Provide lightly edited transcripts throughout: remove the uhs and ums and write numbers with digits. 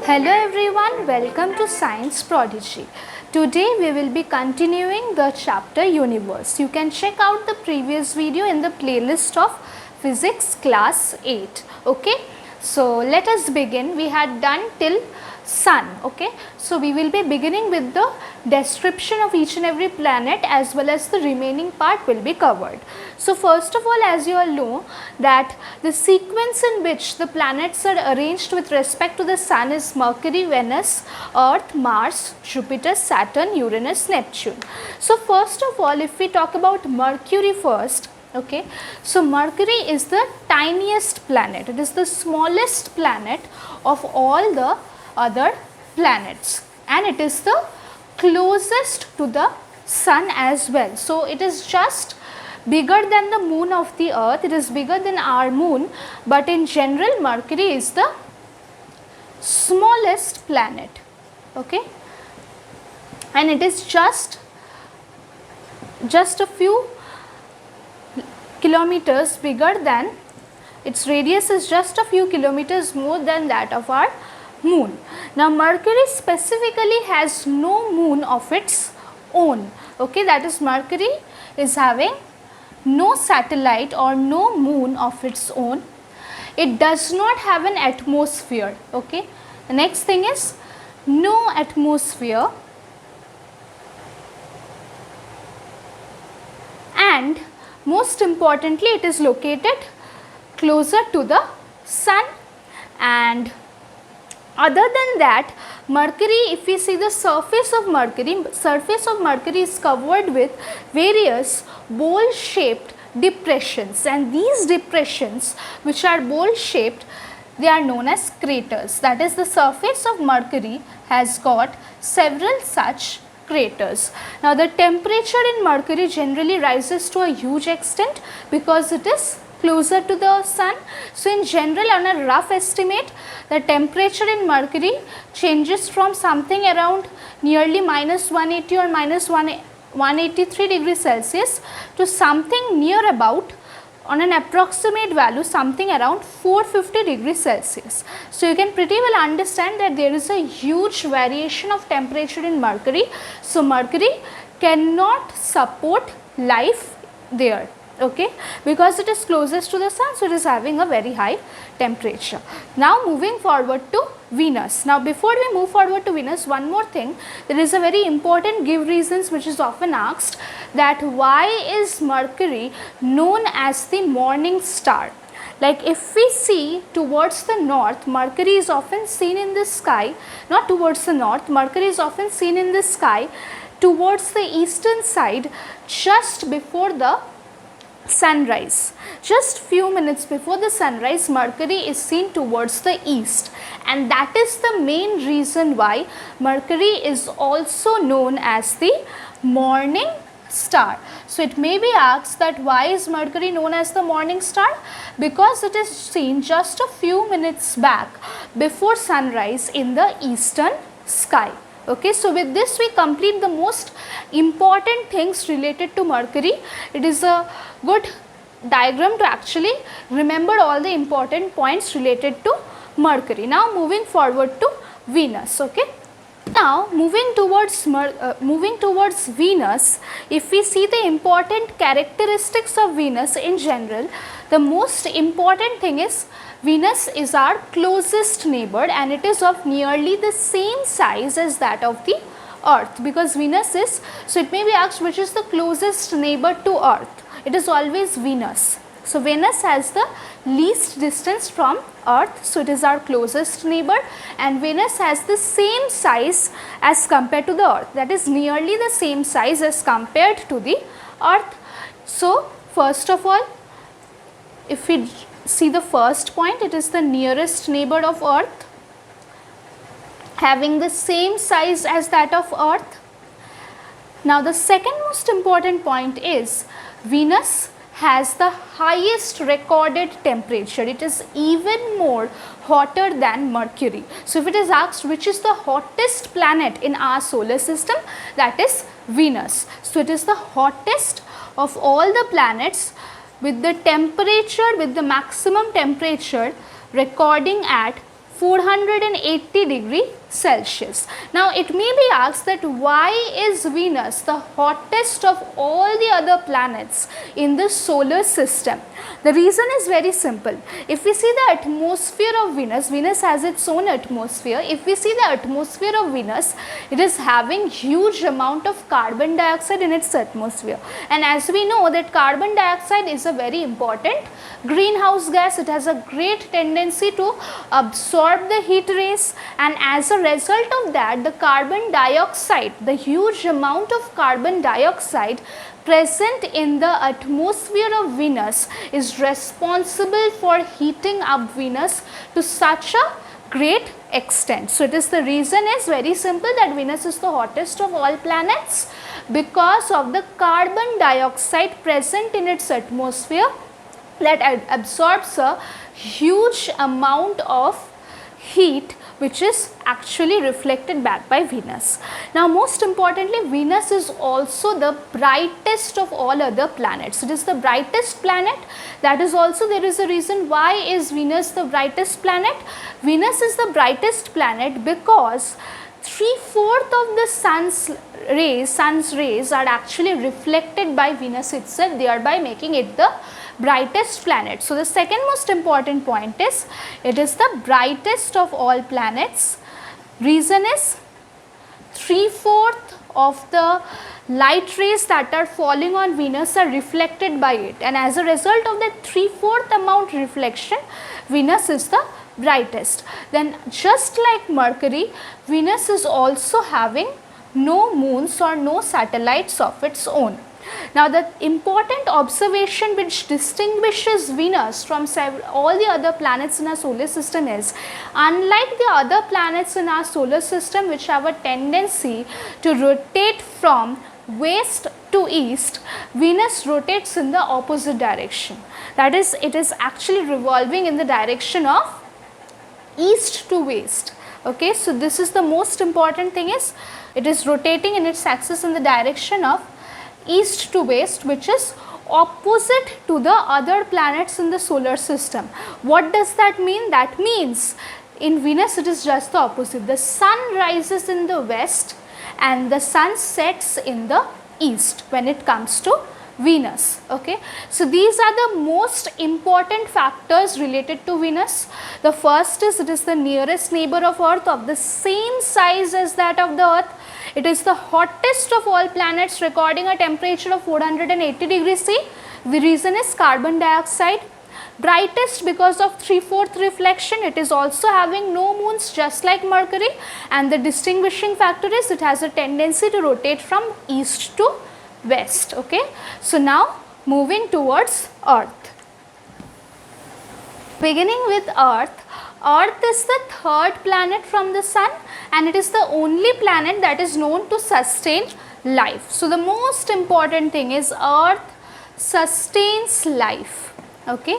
Hello everyone, welcome to Science Prodigy. Today we will be continuing the chapter Universe. You can check out the previous video in the playlist of Physics class 8. Okay, so let us begin. We had done till Sun. Okay, so we will be beginning with the description of each and every planet as well as the remaining part will be covered. So first of all, as you all know that the sequence in which the planets are arranged with respect to the Sun is Mercury, Venus, Earth, Mars, Jupiter, Saturn, Uranus, Neptune. So first of all, if we talk about Mercury first, okay, so Mercury is the tiniest planet. It is the smallest planet of all the other planets and it is the closest to the Sun as well. So it is just bigger than the moon of the earth, it is bigger than our moon, but in general Mercury is the smallest planet, okay, and it is just a few kilometers bigger than, its radius is just a few kilometers more than that of our moon. Now Mercury specifically has no moon of its own, okay, that is Mercury is having no satellite or no moon of its own. It does not have an atmosphere, okay. The next thing is no atmosphere, and most importantly it is located closer to the Sun. And other than that, Mercury, if we see the surface of Mercury is covered with various bowl shaped depressions, and these depressions which are bowl shaped, they are known as craters. That is, the surface of Mercury has got several such craters. Now the temperature in Mercury generally rises to a huge extent because it is closer to the Sun. So in general, on a rough estimate, the temperature in Mercury changes from something around nearly minus 180 or minus 183 degrees Celsius to something near about, on an approximate value, something around 450 degrees Celsius. So you can pretty well understand that there is a huge variation of temperature in Mercury. So Mercury cannot support life there, okay, because it is closest to the Sun, so it is having a very high temperature. Now moving forward to Venus. Now before we move forward to Venus, one more thing, there is a very important give reasons which is often asked, that why is Mercury known as the morning star? Like if we see towards the north, Mercury is often seen in the sky, not towards the north, Mercury is often seen in the sky towards the eastern side just before the sunrise. Just few minutes before the sunrise, Mercury is seen towards the east, and that is the main reason why Mercury is also known as the morning star. So it may be asked that why is Mercury known as the morning star? Because it is seen just a few minutes back before sunrise in the eastern sky. Okay, so with this we complete the most important things related to Mercury. It is a good diagram to actually remember all the important points related to Mercury. Now moving forward to Venus, okay. Now moving towards Venus, if we see the important characteristics of Venus in general, the most important thing is Venus is our closest neighbor and it is of nearly the same size as that of the Earth, because Venus is, so it may be asked which is the closest neighbor to Earth. It is always Venus. So Venus has the least distance from Earth, so it is our closest neighbor, and Venus has the same size as compared to the Earth, that is nearly the same size as compared to the Earth. So first of all, if we see the first point, it is the nearest neighbor of Earth, having the same size as that of Earth. Now the second most important point is Venus has the highest recorded temperature. It is even more hotter than Mercury. So if it is asked which is the hottest planet in our solar system, that is Venus. So it is the hottest of all the planets with the temperature, with the maximum temperature recording at 480 degree Celsius. Now it may be asked that why is Venus the hottest of all the other planets in the solar system? The reason is very simple. If we see the atmosphere of Venus, Venus has its own atmosphere. If we see the atmosphere of Venus, it is having huge amount of carbon dioxide in its atmosphere, and as we know that carbon dioxide is a very important greenhouse gas. It has a great tendency to absorb the heat rays, and as a result of that, the carbon dioxide, the huge amount of carbon dioxide present in the atmosphere of Venus is responsible for heating up Venus to such a great extent. So it is the reason is very simple that Venus is the hottest of all planets because of the carbon dioxide present in its atmosphere that absorbs a huge amount of heat which is actually reflected back by Venus. Now most importantly, Venus is also the brightest of all other planets. It is the brightest planet. That is also there is a reason why is Venus the brightest planet. Venus is the brightest planet because 3/4 of the sun's rays are actually reflected by Venus itself, thereby making it the brightest planet. So the second most important point is it is the brightest of all planets. Reason is 3/4 of the light rays that are falling on Venus are reflected by it, and as a result of that 3/4 amount reflection, Venus is the brightest. Then just like Mercury, Venus is also having no moons or no satellites of its own. Now the important observation which distinguishes Venus from all the other planets in our solar system is, unlike the other planets in our solar system which have a tendency to rotate from west to east, Venus rotates in the opposite direction. That is, it is actually revolving in the direction of east to west. Okay, so this is the most important thing is it is rotating in its axis in the direction of east to west, which is opposite to the other planets in the solar system. What does that mean? That means in Venus it is just the opposite. The sun rises in the west and the sun sets in the east when it comes to Venus. Okay, so these are the most important factors related to Venus. The first is it is the nearest neighbor of Earth of the same size as that of the Earth. It is the hottest of all planets, recording a temperature of 480 degrees C. The reason is carbon dioxide. Brightest because of 3/4 reflection. It is also having no moons just like Mercury, and the distinguishing factor is it has a tendency to rotate from east to west. Okay, so now moving towards Earth. Beginning with Earth, Earth is the third planet from the Sun, and it is the only planet that is known to sustain life. So the most important thing is Earth sustains life. Okay,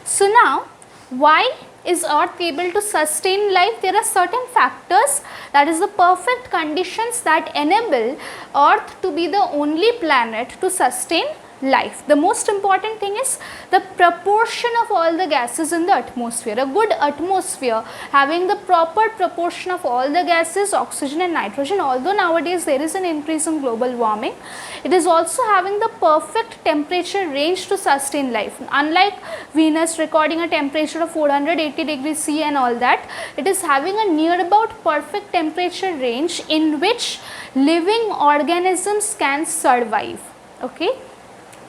so now why is Earth able to sustain life? There are certain factors, that is the perfect conditions that enable Earth to be the only planet to sustain life. The most important thing is the proportion of all the gases in the atmosphere. A good atmosphere having the proper proportion of all the gases, oxygen and nitrogen, although nowadays there is an increase in global warming, it is also having the perfect temperature range to sustain life. Unlike Venus recording a temperature of 480 degrees C and all that, it is having a near about perfect temperature range in which living organisms can survive. Okay,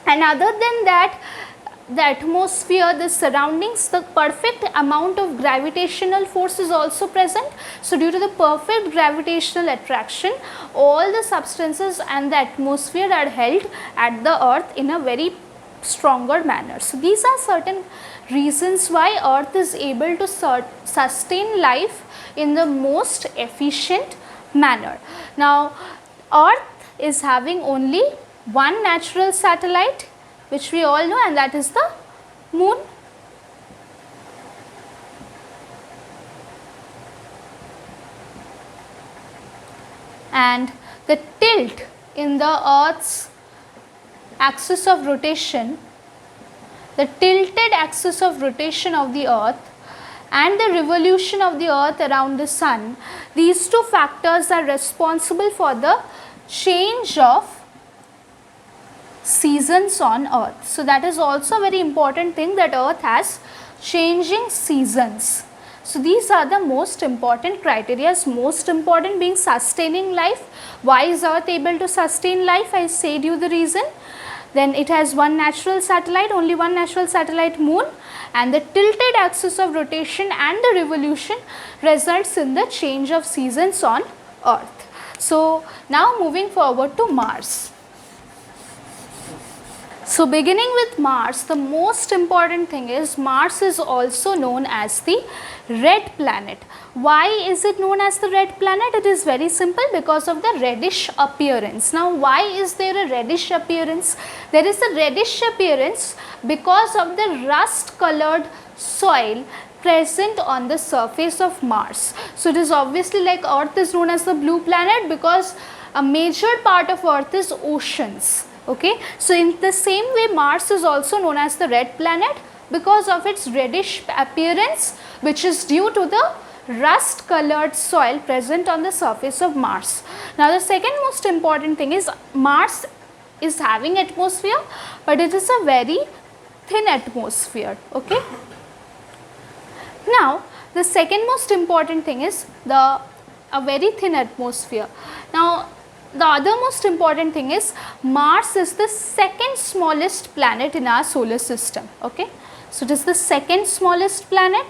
and other than that, the atmosphere, the surroundings, the perfect amount of gravitational force is also present. So due to the perfect gravitational attraction, all the substances and the atmosphere are held at the Earth in a very stronger manner. So these are certain reasons why Earth is able to sustain life in the most efficient manner. Now Earth is having only one natural satellite, which we all know, and that is the Moon. And the tilt in the Earth's axis of rotation, the tilted axis of rotation of the Earth and the revolution of the earth around the sun, these two factors are responsible for the change of seasons on earth. So that is also a very important thing, that earth has changing seasons. So these are the most important criteria, most important being sustaining life. Why is earth able to sustain life? I said you the reason. Then it has one natural satellite, only one natural satellite, moon, and the tilted axis of rotation and the revolution results in the change of seasons on earth. So now moving forward to Mars. So beginning with Mars, the most important thing is Mars is also known as the red planet. Why is it known as the red planet? It is very simple, because of the reddish appearance. Now why is there a reddish appearance? There is a reddish appearance because of the rust colored soil present on the surface of Mars. So it is obviously like Earth is known as the blue planet because a major part of Earth is oceans. Okay, so in the same way Mars is also known as the red planet because of its reddish appearance, which is due to the rust colored soil present on the surface of Mars. Now the second most important thing is Mars is having atmosphere, but it is a very thin atmosphere. Okay. Now the second most important thing is a very thin atmosphere. Now the other most important thing is Mars is the second smallest planet in our solar system. Okay. So it is the second smallest planet,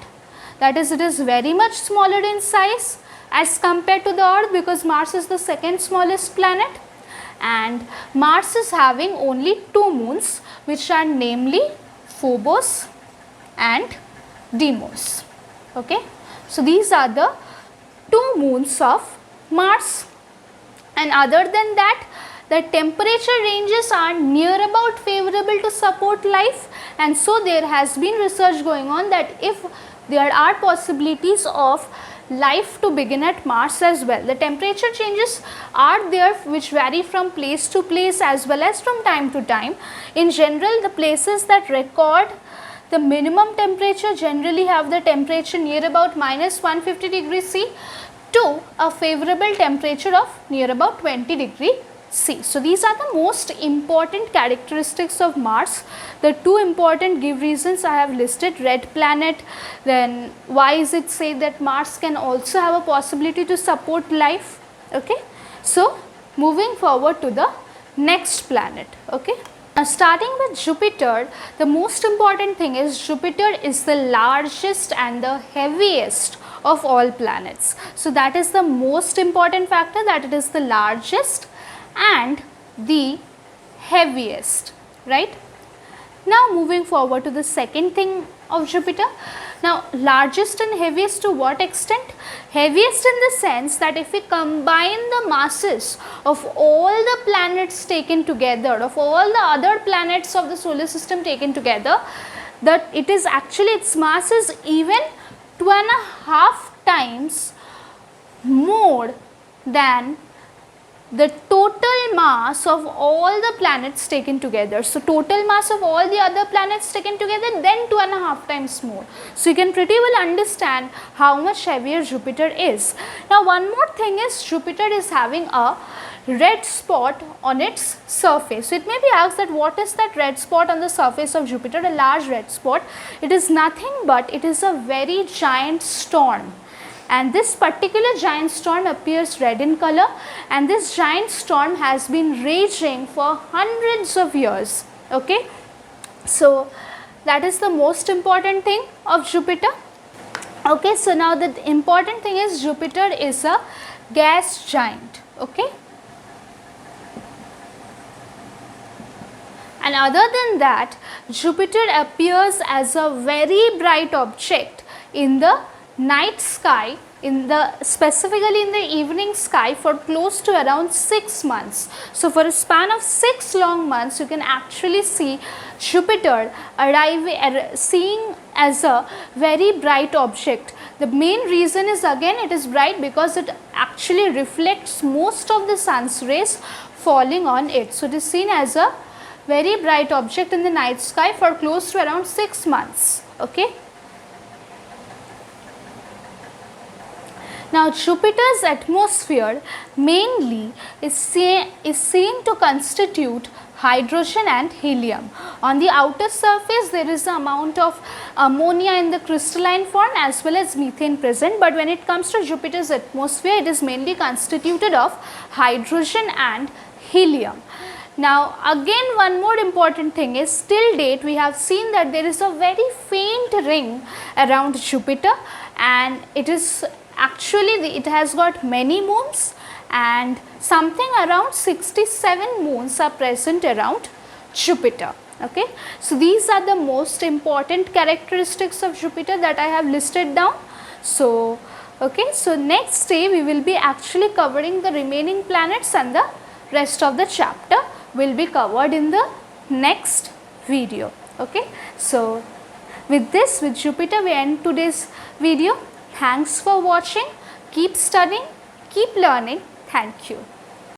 that is, it is very much smaller in size as compared to the Earth, because Mars is the second smallest planet, and Mars is having only two moons, which are namely Phobos and Deimos. Okay. So these are the two moons of Mars. And other than that, the temperature ranges are near about favorable to support life, and so there has been research going on that if there are possibilities of life to begin at Mars as well. The temperature changes are there which vary from place to place as well as from time to time. In general, the places that record the minimum temperature generally have the temperature near about minus 150 degrees C to a favorable temperature of near about 20 degree C. So these are the most important characteristics of Mars. The two important give reasons I have listed: red planet, then why is it said that Mars can also have a possibility to support life. Okay. So moving forward to the next planet. Okay. Now starting with Jupiter, the most important thing is Jupiter is the largest and the heaviest of all planets. So that is the most important factor, that it is the largest and the heaviest, right. Now moving forward to the second thing of Jupiter. Now largest and heaviest to what extent? Heaviest in the sense that if we combine the masses of all the planets taken together, of all the other planets of the solar system taken together, that it is actually, its mass is even 2.5 times more than the total mass of all the planets taken together. So total mass of all the other planets taken together, then 2.5 times more. So you can pretty well understand how much heavier Jupiter is. Now one more thing is Jupiter is having a red spot on its surface. So it may be asked that what is that red spot on the surface of Jupiter, a large red spot? It is nothing but it is a very giant storm. And this particular giant storm appears red in color, and this giant storm has been raging for hundreds of years. Okay. So that is the most important thing of Jupiter. Okay. So now the important thing is Jupiter is a gas giant. Okay. And other than that, Jupiter appears as a very bright object in the night sky, specifically in the evening sky, for close to around 6 months. So for a span of 6 long months, you can actually see Jupiter seeing as a very bright object. The main reason is, again, it is bright because it actually reflects most of the sun's rays falling on it. So it is seen as a very bright object in the night sky for close to around 6 months. Okay. Now Jupiter's atmosphere mainly is seen to constitute hydrogen and helium. On the outer surface there is the amount of ammonia in the crystalline form as well as methane present, but when it comes to Jupiter's atmosphere it is mainly constituted of hydrogen and helium. Now again one more important thing is, till date we have seen that there is a very faint ring around Jupiter, and it is actually it has got many moons, and something around 67 moons are present around Jupiter. Okay. So these are the most important characteristics of Jupiter that I have listed down. So okay, so next day we will be actually covering the remaining planets, and the rest of the chapter will be covered in the next video. Okay. So with this, with Jupiter, we end today's video. Thanks for watching. Keep studying, keep learning. Thank you.